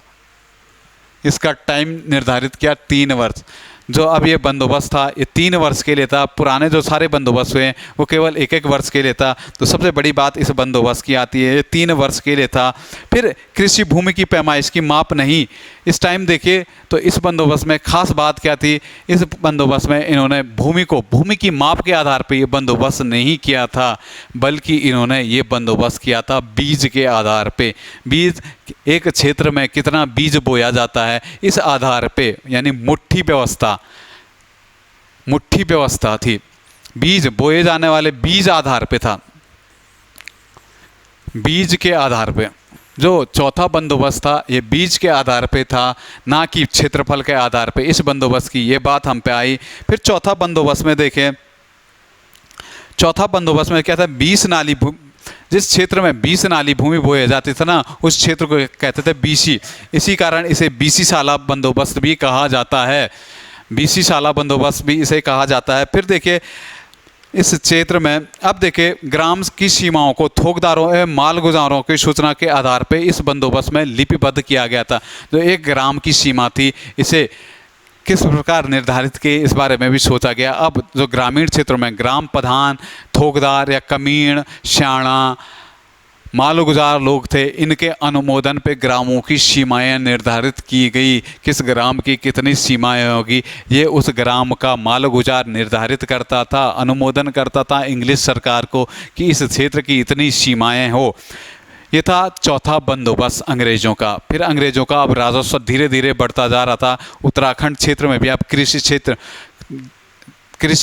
इसका टाइम निर्धारित किया 3 वर्ष। जो अब ये बंदोबस्त था ये 3 वर्ष के लिए था। पुराने जो सारे बंदोबस्त हुए वो केवल 1-1 वर्ष के लिए था। तो सबसे बड़ी बात इस बंदोबस्त की आती है, ये 3 वर्ष के लिए था। फिर कृषि भूमि की पैमाइश की माप नहीं। इस टाइम देखिए तो इस बंदोबस्त में खास बात क्या थी, इस बंदोबस्त में इन्होंने भूमि की माप के आधार पर ये बंदोबस्त नहीं किया था, बल्कि इन्होंने ये बंदोबस्त किया था बीज के आधार पे। बीज, एक क्षेत्र में कितना बीज बोया जाता है, इस आधार पे, यानी मुट्ठी व्यवस्था थी। बीज बोए जाने वाले बीज आधार पे था, बीज के आधार पे। जो चौथा बंदोबस्त था ये बीज के आधार पे था, ना कि क्षेत्रफल के आधार पे। इस बंदोबस्त की ये बात हम पे आई। फिर चौथा बंदोबस्त में देखें, चौथा बंदोबस्त में क्या था, 20 नाली जिस क्षेत्र में 20 नाली भूमि बोए जाती थी ना, उस क्षेत्र को कहते थे बीसी। इसी कारण इसे बीसी शाला बंदोबस्त भी कहा जाता है। बीसी शाला बंदोबस्त भी इसे कहा जाता है। फिर देखिए इस क्षेत्र में, अब देखिए ग्राम की सीमाओं को थोकदारों एवं मालगुजारों की सूचना के आधार पर इस बंदोबस्त में लिपिबद्ध किया गया था। जो एक ग्राम की सीमा थी, इसे किस प्रकार निर्धारित किए इस बारे में भी सोचा गया। अब जो ग्रामीण क्षेत्रों में ग्राम प्रधान, थोकदार या कमीण, श्याणा, मालगुजार लोग थे, इनके अनुमोदन पे ग्रामों की सीमाएं निर्धारित की गई। किस ग्राम की कितनी सीमाएं होगी, ये उस ग्राम का मालगुजार निर्धारित करता था, अनुमोदन करता था इंग्लिश सरकार को कि इस क्षेत्र की इतनी सीमाएं हो। ये था चौथा बंदोबस्त अंग्रेज़ों का। फिर अंग्रेज़ों का अब राजस्व धीरे धीरे बढ़ता जा रहा था। उत्तराखंड क्षेत्र में भी अब कृषि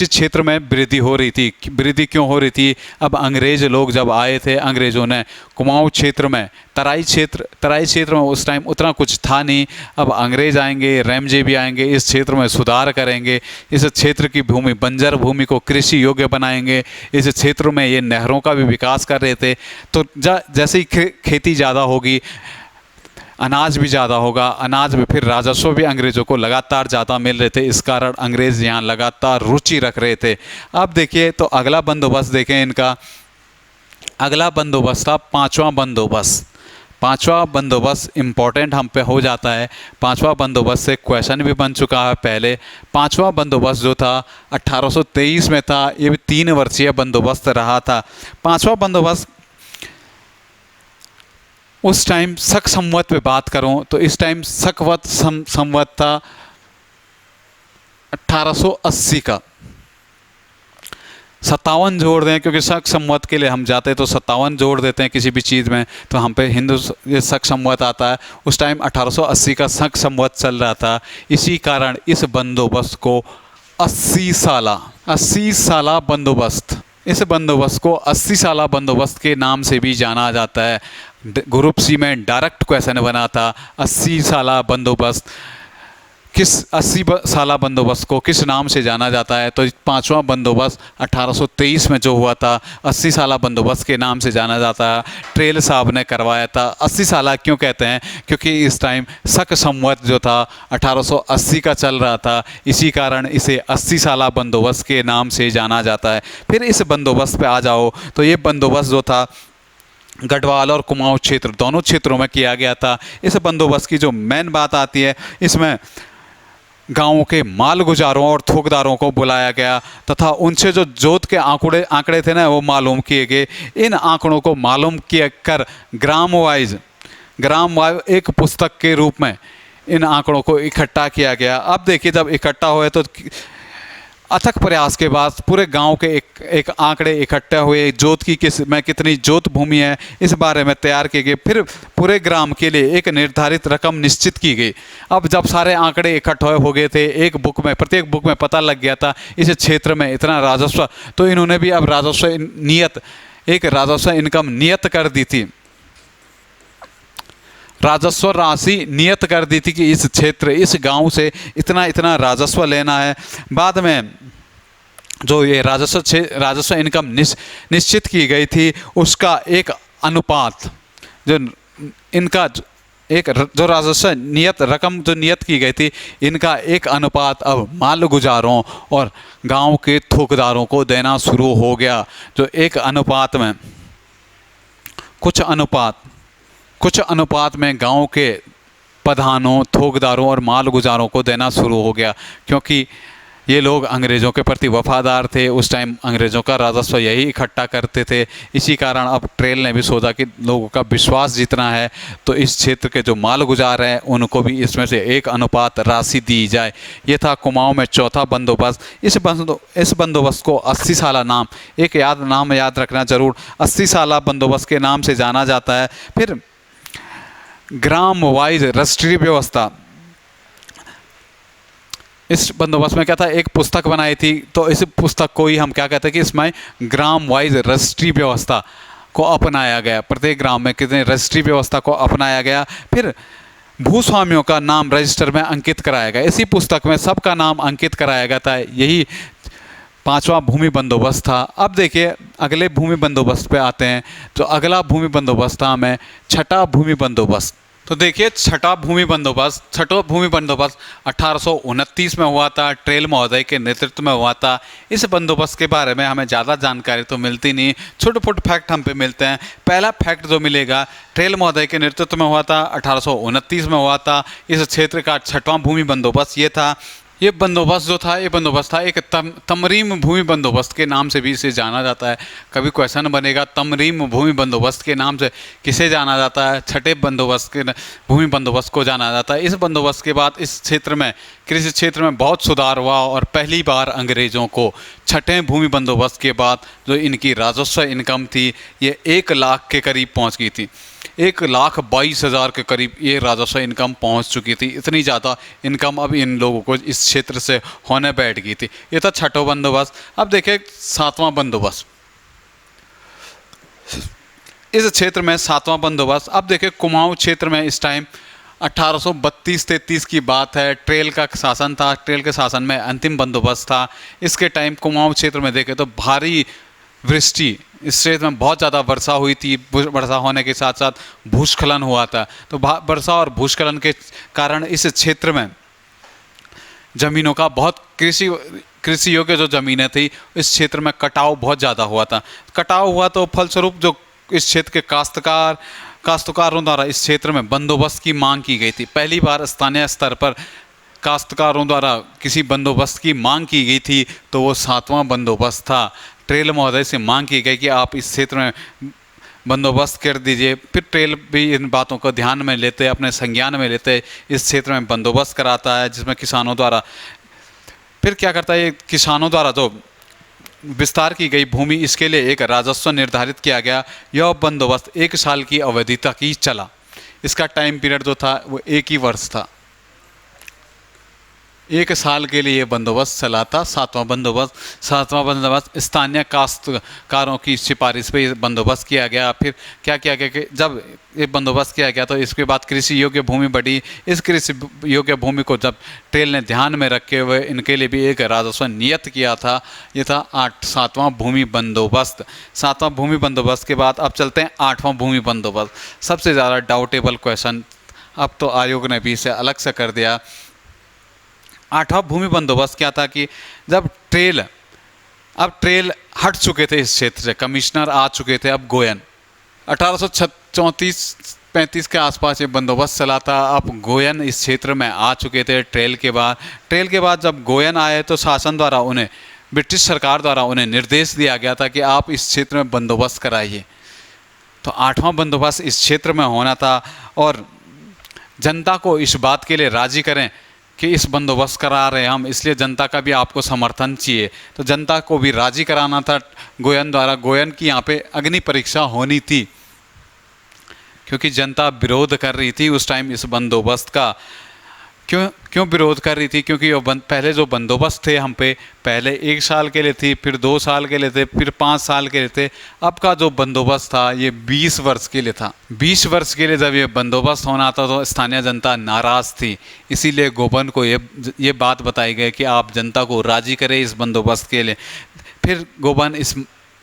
क्षेत्र में वृद्धि हो रही थी। वृद्धि क्यों हो रही थी, अब अंग्रेज़ लोग जब आए थे, अंग्रेज़ों ने कुमाऊं क्षेत्र में, तराई क्षेत्र में उस टाइम उतना कुछ था नहीं। अब अंग्रेज़ आएंगे, रैमजे भी आएंगे, इस क्षेत्र में सुधार करेंगे, इस क्षेत्र की भूमि, बंजर भूमि को कृषि योग्य बनाएंगे। इस क्षेत्र में ये नहरों का भी विकास कर रहे थे। तो जैसे ही खेती ज़्यादा होगी, अनाज भी ज़्यादा होगा, अनाज में फिर राजस्व भी अंग्रेज़ों को लगातार ज़्यादा मिल रहे थे। इस कारण अंग्रेज़ यहाँ लगातार रुचि रख रहे थे। अब देखिए तो अगला बंदोबस्त देखें इनका। अगला बंदोबस्त था पांचवा बंदोबस्त। पांचवा बंदोबस्त इम्पोर्टेंट हम पे हो जाता है। पांचवा बंदोबस्त से क्वेश्चन भी बन चुका है पहले। पांचवा बंदोबस्त जो था 1823 में था। ये भी 3 वर्षीय बंदोबस्त रहा था। पांचवा बंदोबस्त उस टाइम शक संवत पे बात करूं तो इस टाइम शकवत संवत था 1880 का। 57 जोड़ दें, क्योंकि शक संवत के लिए हम जाते हैं तो 57 जोड़ देते हैं किसी भी चीज़ में, तो हम पे हिंदू ये शक संवत आता है। उस टाइम 1880 का शक संवत चल रहा था। इसी कारण इस बंदोबस्त को 80 साला बंदोबस्त, इस बंदोबस्त को 80 साला बंदोबस्त के नाम से भी जाना जाता है। ग्रुप सी में डायरेक्ट क्वेश्चन बना था, 80 साला बंदोबस्त किस 80 साला बंदोबस्त को किस नाम से जाना जाता है। तो पांचवा बंदोबस्त 1823 में जो हुआ था, 80 साला बंदोबस्त के नाम से जाना जाता है। ट्रेल साहब ने करवाया था। 80 साला क्यों कहते हैं, क्योंकि इस टाइम शक संवत जो था 1880 का चल रहा था, इसी कारण इसे 80 साला बंदोबस्त के नाम से जाना जाता है। फिर इस बंदोबस्त पे आ जाओ तो ये बंदोबस्त जो था गढ़वाल और कुमाऊं क्षेत्र दोनों क्षेत्रों में किया गया था। इस बंदोबस्त की जो मेन बात आती है, इसमें गांवों के मालगुजारों और थोकदारों को बुलाया गया तथा उनसे जो जोत के आंकड़े थे ना, वो मालूम किए गए। इन आंकड़ों को मालूम किया कर ग्राम वाइज एक पुस्तक के रूप में इन आंकड़ों को इकट्ठा किया गया। अब देखिए जब इकट्ठा हुए तो अथक प्रयास के बाद पूरे गांव के एक आंकड़े इकट्ठे हुए। जोत की कितनी जोत भूमि है, इस बारे में तैयार किए गए। फिर पूरे ग्राम के लिए एक निर्धारित रकम निश्चित की गई। अब जब सारे आंकड़े इकट्ठे हो गए थे, प्रत्येक बुक में पता लग गया था इस क्षेत्र में इतना राजस्व, तो इन्होंने भी अब राजस्व इनकम नियत कर दी थी। राजस्व राशि नियत कर दी थी कि इस गांव से इतना राजस्व लेना है। बाद में जो ये राजस्व इनकम निश्चित की गई थी, उसका एक अनुपात जो राजस्व रकम जो नियत की गई थी, इनका एक अनुपात अब मालगुजारों और गांव के थोकदारों को देना शुरू हो गया। जो एक अनुपात में कुछ अनुपात में गांव के प्रधानों, थोकदारों और मालगुजारों को देना शुरू हो गया, क्योंकि ये लोग अंग्रेज़ों के प्रति वफादार थे। उस टाइम अंग्रेज़ों का राजस्व यही इकट्ठा करते थे। इसी कारण अब ट्रेल ने भी सोचा कि लोगों का विश्वास जितना है तो इस क्षेत्र के जो मालगुजार हैं उनको भी इसमें से एक अनुपात राशि दी जाए। ये था कुमाऊं में चौथा बंदोबस्त। इस बंदोबस्त को 80 साला नाम याद रखना जरूर, 80 साला बंदोबस्त के नाम से जाना जाता है। फिर ग्राम वाइज राष्ट्रीय व्यवस्था, इस बंदोबस्त में क्या था, एक पुस्तक बनाई थी, तो इस पुस्तक को ही हम क्या कहते हैं कि इसमें ग्राम वाइज राष्ट्रीय व्यवस्था को अपनाया गया। प्रत्येक ग्राम में कितने राष्ट्रीय व्यवस्था को अपनाया गया। फिर भूस्वामियों का नाम रजिस्टर में अंकित कराया गया। इसी पुस्तक में सबका नाम अंकित कराया गया था। यही पांचवा भूमि बंदोबस्त था। अब देखिए अगले भूमि बंदोबस्त पे आते हैं। तो अगला भूमि बंदोबस्त था हमें छठा भूमि बंदोबस्त। तो देखिए छठा भूमि बंदोबस्त 1829 में हुआ था। ट्रेल महोदय के नेतृत्व में हुआ था। इस बंदोबस्त के बारे में हमें ज़्यादा जानकारी तो मिलती नहीं, छोटे छोटे फैक्ट हम पे मिलते हैं। पहला फैक्ट जो मिलेगा, ट्रेल महोदय के नेतृत्व में हुआ था, 1829 में हुआ था। इस क्षेत्र का छठवां भूमि बंदोबस्त ये था ये बंदोबस्त जो था, ये बंदोबस्त था एक तमरीम भूमि बंदोबस्त के नाम से भी इसे जाना जाता है। कभी क्वेश्चन बनेगा तमरीम भूमि बंदोबस्त के नाम से किसे जाना जाता है, छठे बंदोबस्त के भूमि बंदोबस्त को जाना जाता है। इस बंदोबस्त के बाद इस क्षेत्र में, कृषि क्षेत्र में बहुत सुधार हुआ और पहली बार अंग्रेज़ों को छठे भूमि बंदोबस्त के बाद जो इनकी राजस्व इनकम थी ये 1 लाख के करीब पहुँच गई थी। 1,22,000 के करीब ये राजस्व इनकम पहुंच चुकी थी। इतनी ज़्यादा इनकम अब इन लोगों को इस क्षेत्र से होने बैठ गई थी। ये था छठा बंदोबस्त। अब देखिए सातवां बंदोबस्त, इस क्षेत्र में सातवां बंदोबस्त। अब देखिए कुमाऊं क्षेत्र में इस टाइम 1832-33 की बात है, ट्रेल का शासन था। ट्रेल के शासन में अंतिम बंदोबस्त था। इसके टाइम कुमाऊं क्षेत्र में देखें तो भारी वृष्टि, इस क्षेत्र में बहुत ज़्यादा वर्षा हुई थी। वर्षा होने के साथ साथ भूस्खलन हुआ था। तो वर्षा और भूस्खलन के कारण इस क्षेत्र में ज़मीनों का बहुत कृषि योग्य जो ज़मीनें थी इस क्षेत्र में कटाव बहुत ज़्यादा हुआ था। कटाव हुआ तो फलस्वरूप जो इस क्षेत्र के काश्तकारों द्वारा इस क्षेत्र में बंदोबस्त की मांग की गई थी। पहली बार स्थानीय स्तर पर काश्तकारों द्वारा किसी बंदोबस्त की मांग की गई थी तो वो सातवां बंदोबस्त था। ट्रेल महोदय से मांग की गई कि आप इस क्षेत्र में बंदोबस्त कर दीजिए। फिर ट्रेल भी इन बातों को ध्यान में लेते, अपने संज्ञान में लेते, इस क्षेत्र में बंदोबस्त कराता है, जिसमें किसानों द्वारा फिर क्या करता है, किसानों द्वारा जो विस्तार की गई भूमि, इसके लिए एक राजस्व निर्धारित किया गया। यह बंदोबस्त 1 साल की अवधि तक ही चला। इसका टाइम पीरियड जो था वो 1 ही वर्ष था। 1 साल के लिए ये बंदोबस्त चला था। सातवां बंदोबस्त स्थानीय काश्तकारों की सिफारिश पे बंदोबस्त किया गया। फिर क्या किया गया कि जब ये बंदोबस्त किया गया तो इसके बाद कृषि योग्य भूमि बढ़ी। इस कृषि योग्य भूमि को जब ट्रेल ने ध्यान में रखे हुए इनके लिए भी एक राजस्व नियत किया था। ये था सातवां भूमि बंदोबस्त। सातवां भूमि बंदोबस्त के बाद अब चलते हैं आठवां भूमि बंदोबस्त। सबसे ज़्यादा डाउटेबल क्वेश्चन, अब तो आयोग ने भी इसे अलग से कर दिया। आठवां भूमि बंदोबस्त क्या था कि जब ट्रेल हट चुके थे इस क्षेत्र से, कमिश्नर आ चुके थे अब गोयन। 1834-35 के आसपास ये बंदोबस्त चला था। अब गोयन इस क्षेत्र में आ चुके थे ट्रेल के बाद जब गोयन आए तो शासन द्वारा उन्हें, ब्रिटिश सरकार द्वारा उन्हें निर्देश दिया गया था कि आप इस क्षेत्र में बंदोबस्त कराइए। तो आठवां बंदोबस्त इस क्षेत्र में होना था और जनता को इस बात के लिए राजी करें कि इस बंदोबस्त करा रहे हैं हम, इसलिए जनता का भी आपको समर्थन चाहिए। तो जनता को भी राजी कराना था गोयन द्वारा। गोयन की यहाँ पे अग्नि परीक्षा होनी थी क्योंकि जनता विरोध कर रही थी उस टाइम इस बंदोबस्त का। क्यों विरोध कर रही थी? क्योंकि पहले जो बंदोबस्त थे हम पे, पहले 1 साल के लिए थी, फिर 2 साल के लिए थे, फिर 5 साल के लिए थे। अब का जो बंदोबस्त था ये 20 वर्ष के लिए था। 20 वर्ष के लिए जब ये बंदोबस्त होना था तो स्थानीय जनता नाराज़ थी। इसीलिए गोबन को ये बात बताई गई कि आप जनता को राजी करें इस बंदोबस्त के लिए। फिर गोबन इस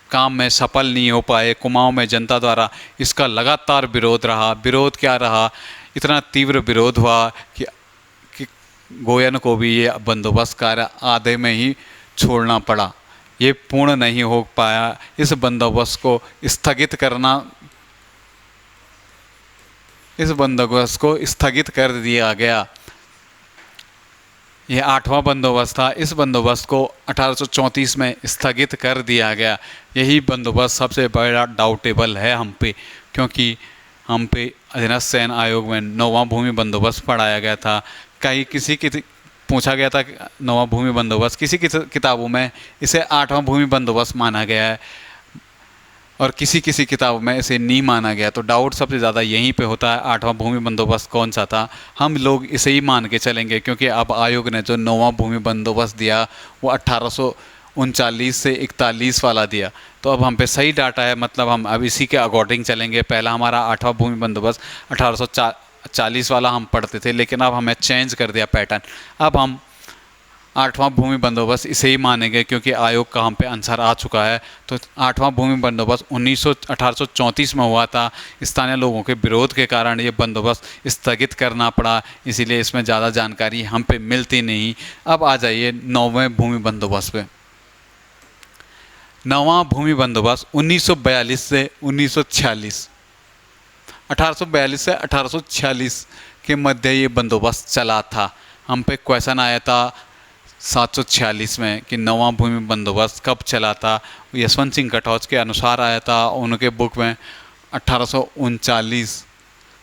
काम में सफल नहीं हो पाए। कुमाऊं में जनता द्वारा इसका लगातार विरोध रहा। विरोध क्या रहा, इतना तीव्र विरोध हुआ कि गोयन को भी ये बंदोबस्त कार्य आधे में ही छोड़ना पड़ा। ये पूर्ण नहीं हो पाया। इस बंदोबस्त को स्थगित कर दिया गया। यह आठवां बंदोबस्त था। इस बंदोबस्त को 1834 में स्थगित कर दिया गया। यही बंदोबस्त सबसे बड़ा डाउटेबल है हम पे, क्योंकि हम पे अधीनस्थ चयन आयोग में 9वां भूमि बंदोबस्त पढ़ाया गया था। किसी की पूछा गया था 9वां भूमि बंदोबस्त, किसी की किताबों में इसे 8वां भूमि बंदोबस्त माना गया है और किसी किताब में इसे नहीं माना गया। तो डाउट सबसे ज़्यादा यहीं पे होता है 8वां भूमि बंदोबस्त कौन सा था। हम लोग इसे ही मान के चलेंगे क्योंकि अब आयोग ने जो 9वां भूमि बंदोबस्त दिया वो 1839 से 41 वाला दिया। तो अब हम पे सही डाटा है, मतलब हम अब इसी के अकॉर्डिंग चलेंगे। पहला हमारा 8वां भूमि बंदोबस्त 1840 वाला हम पढ़ते थे, लेकिन अब हमें चेंज कर दिया पैटर्न। अब हम 8वां भूमि बंदोबस्त इसे ही मानेंगे क्योंकि आयोग का हम पे आंसर आ चुका है। तो 8वां भूमि बंदोबस्त 1834 में हुआ था। स्थानीय लोगों के विरोध के कारण ये बंदोबस्त स्थगित करना पड़ा, इसीलिए इसमें ज़्यादा जानकारी हम पे मिलती नहीं। अब आ जाइए 9वें भूमि बंदोबस्त पे। 9वां भूमि बंदोबस्त 1942 से 1946, 1842 से 1846 के मध्य ये बंदोबस्त चला था। हम पे क्वेश्चन आया था 746 में कि नवा भूमि बंदोबस्त कब चला था। यशवंत सिंह कटौच के अनुसार आया था, उनके बुक में 1839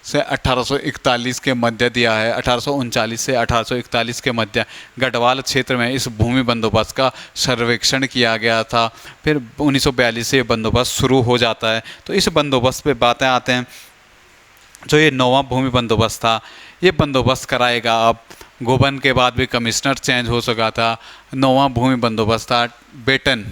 से 1841 के मध्य दिया है। 1839 से 1841 के मध्य गढ़वाल क्षेत्र में इस भूमि बंदोबस्त का सर्वेक्षण किया गया था। फिर 1942 से ये बंदोबस्त शुरू हो जाता है। तो इस बंदोबस्त पे बातें आते हैं। जो ये नौवां भूमि बंदोबस्त था, ये बंदोबस्त कराएगा। अब गोबन के बाद भी कमिश्नर चेंज हो सका था। नौवां भूमि बंदोबस्त था बेटन,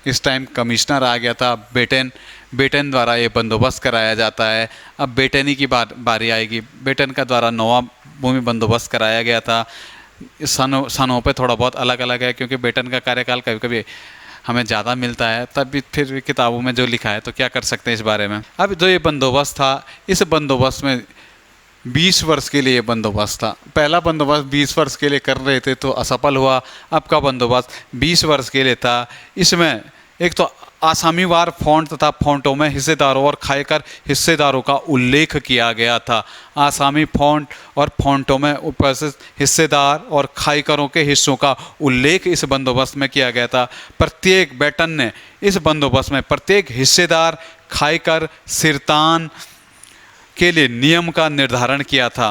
इस टाइम कमिश्नर आ गया था बेटन द्वारा ये बंदोबस्त कराया जाता है। अब बेटनी की बारी आएगी। बेटन का द्वारा नौवां भूमि बंदोबस्त कराया गया था। सनों पे थोड़ा बहुत अलग अलग है, क्योंकि बेटन का कार्यकाल कभी कभी हमें ज़्यादा मिलता है, तब भी फिर भी किताबों में जो लिखा है तो क्या कर सकते हैं इस बारे में। अब जो ये बंदोबस्त था, इस बंदोबस्त में 20 वर्ष के लिए ये बंदोबस्त था। पहला बंदोबस्त 20 वर्ष के लिए कर रहे थे तो असफल हुआ। अब का बंदोबस्त 20 वर्ष के लिए था। इसमें एक तो आसामीवार फ़ॉन्ट तथा फ़ॉन्टों में हिस्सेदारों और खायकर हिस्सेदारों का उल्लेख किया गया था। आसामी फ़ॉन्ट और फ़ॉन्टों में उपस्थित हिस्सेदार और खायकरों के हिस्सों का उल्लेख इस बंदोबस्त में किया गया था। प्रत्येक बेटन ने इस बंदोबस्त में प्रत्येक हिस्सेदार, खायकर, सिरतान के लिए नियम का निर्धारण किया था।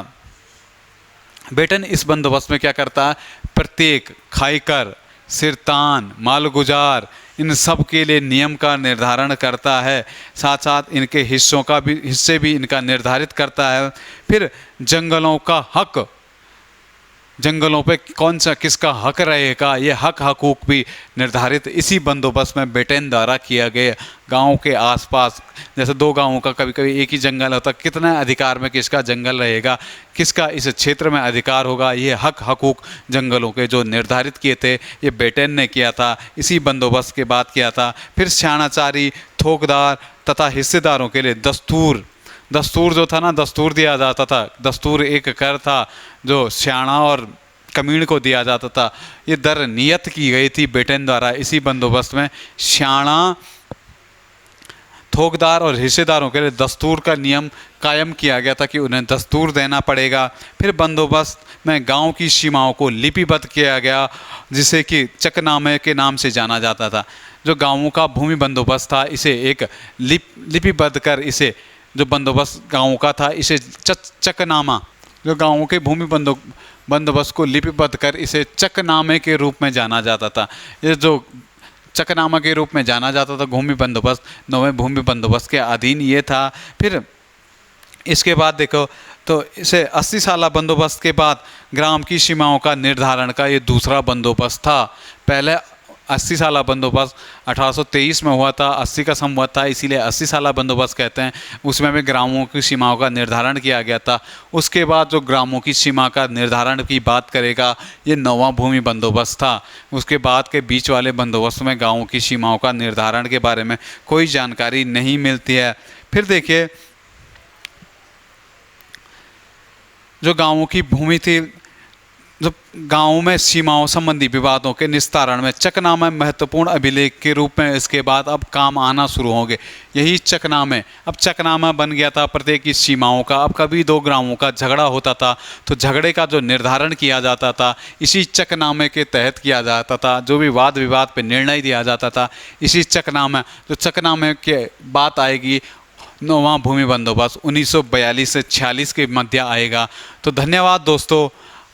बेटन इस बंदोबस्त में क्या करता है, प्रत्येक खायकर, सिरतान, मालगुजार, इन सब के लिए नियम का निर्धारण करता है। साथ साथ इनके हिस्से भी इनका निर्धारित करता है। फिर जंगलों का हक, जंगलों पे कौन सा किसका हक रहेगा, ये हक हकूक भी निर्धारित इसी बंदोबस्त में बेटन द्वारा किया गया। गाँव के आसपास जैसे दो गाँवों का कभी कभी एक ही जंगल होता, कितना अधिकार में किसका जंगल रहेगा, किसका इस क्षेत्र में अधिकार होगा, ये हक हकूक जंगलों के जो निर्धारित किए थे ये बेटन ने किया था। इसी बंदोबस्त के बाद किया था। फिर स्याणाचारी, थोकदार तथा हिस्सेदारों के लिए दस्तूर जो था ना, दस्तूर दिया जाता था। दस्तूर एक कर था जो स्याणा और कमीण को दिया जाता था। ये दर नियत की गई थी बेटन द्वारा इसी बंदोबस्त में। स्याणा, थोकदार और हिस्सेदारों के लिए दस्तूर का नियम कायम किया गया था कि उन्हें दस्तूर देना पड़ेगा। फिर बंदोबस्त में गांव की सीमाओं को लिपिबद्ध किया गया, जिसे कि चकनामे के नाम से जाना जाता था। जो गांवों का भूमि बंदोबस्त था, इसे एक लिपिबद्ध कर इसे जो बंदोबस्त गांवों का था, इसे चकनामा, जो गांवों के भूमि बंदोबस्त को लिपिबद्ध कर इसे चकनामे के रूप में जाना जाता था। ये जो चकनामा के रूप में जाना जाता था भूमि बंदोबस्त, नौवें भूमि बंदोबस्त के अधीन ये था। फिर इसके बाद देखो तो इसे 80 साल बंदोबस्त के बाद ग्राम की सीमाओं का निर्धारण का ये दूसरा बंदोबस्त था। पहले 80 साल बंदोबस्त 1823 में हुआ था, 80 का संवत था, इसीलिए 80 साल बंदोबस्त कहते हैं। उसमें भी ग्रामों की सीमाओं का निर्धारण किया गया था। उसके बाद जो ग्रामों की सीमा का निर्धारण की बात करेगा, ये नौवां भूमि बंदोबस्त था। उसके बाद के बीच वाले बंदोबस्त में गाँवों की सीमाओं का निर्धारण के बारे में कोई जानकारी नहीं मिलती है। फिर देखिए, जो गाँवों की भूमि थी, जो गाँव में सीमाओं संबंधी विवादों के निस्तारण में चकनामे महत्वपूर्ण अभिलेख के रूप में इसके बाद अब काम आना शुरू होंगे। यही चकनामे, अब चकनामा बन गया था प्रत्येक की सीमाओं का। अब कभी दो ग्रामों का झगड़ा होता था तो झगड़े का जो निर्धारण किया जाता था इसी चकनामे के तहत किया जाता था। जो भी वाद विवाद पर निर्णय दिया जाता था इसी चकनामे, जो चकनामे के बात आएगी नौवां भूमि बंदोबस्त 1942 से 46 के मध्य आएगा। तो धन्यवाद दोस्तों,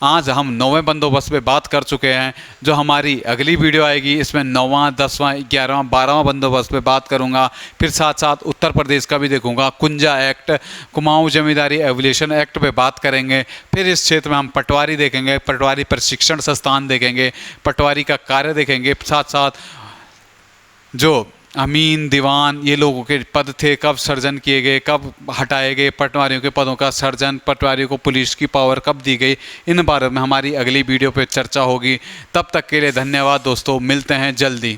आज हम नौवें बंदोबस्त पे बात कर चुके हैं। जो हमारी अगली वीडियो आएगी इसमें 9वां, 10वां, 11वां, 12वां बंदोबस्त पे बात करूंगा। फिर साथ साथ उत्तर प्रदेश का भी देखूंगा, कुंजा एक्ट, कुमाऊं जमींदारी एवोल्यूशन एक्ट पे बात करेंगे। फिर इस क्षेत्र में हम पटवारी देखेंगे, पटवारी प्रशिक्षण संस्थान देखेंगे, पटवारी का कार्य देखेंगे। साथ साथ जो अमीन, दीवान, ये लोगों के पद थे, कब सर्जन किए गए, कब हटाए गए, पटवारियों के पदों का सर्जन, पटवारियों को पुलिस की पावर कब दी गई, इन बारे में हमारी अगली वीडियो पे चर्चा होगी। तब तक के लिए धन्यवाद दोस्तों, मिलते हैं जल्दी।